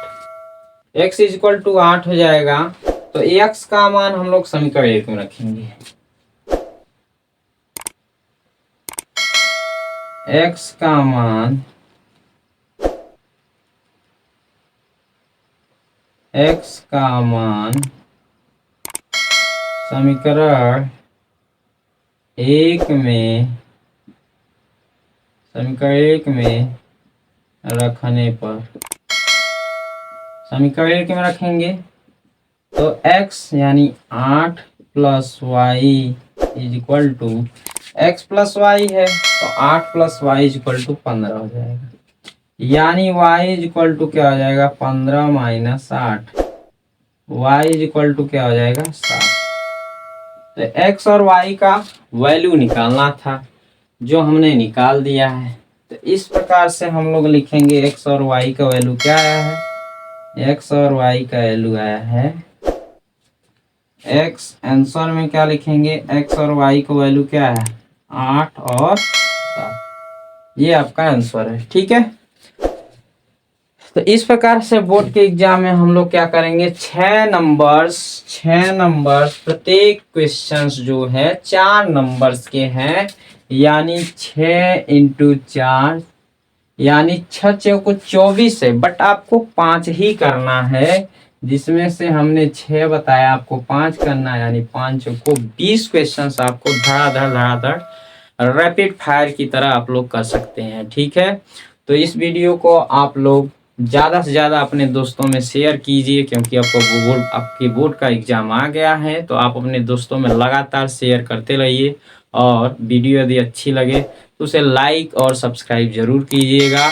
x इज इक्वल टू 8 हो जाएगा, तो x का मान हम लोग समीकरण 1 में रखेंगे। x का मान समीकरण 1 में रखने पर, समीकरण 1 में रखेंगे तो x यानी 8 plus y is equal to, x plus y है तो 8 plus y is equal to 15 हो जाएगा, यानी y इज इक्वल टू क्या हो जाएगा 15 minus 8, y is equal to क्या हो जाएगा 7। तो x और y का वैल्यू निकालना था, जो हमने निकाल दिया है। तो इस प्रकार से हम लोग लिखेंगे x और y का वैल्यू क्या आया है, x और y का वैल्यू आया है, x आंसर में क्या लिखेंगे, x और y का वैल्यू क्या है 8 और 7। ये आपका आंसर है। ठीक है, तो इस प्रकार से बोर्ड के एग्जाम में हम लोग क्या करेंगे, 6 नंबर्स प्रत्येक क्वेश्चंस जो है 4 नंबर्स के हैं, यानी 6 इंटू 4 यानी 6 चौको 24 है, बट आपको 5 ही करना है, जिसमें से हमने 6 बताया, आपको 5 करना है, यानी 5 चौको 20 क्वेश्चंस आपको धड़ाधड़ रैपिड फायर की तरह आप लोग कर सकते हैं। ठीक है, तो इस वीडियो को आप लोग ज़्यादा से ज़्यादा अपने दोस्तों में शेयर कीजिए, क्योंकि आपके बोर्ड का एग्ज़ाम आ गया है, तो आप अपने दोस्तों में लगातार शेयर करते रहिए। और वीडियो यदि अच्छी लगे तो उसे लाइक और सब्सक्राइब जरूर कीजिएगा।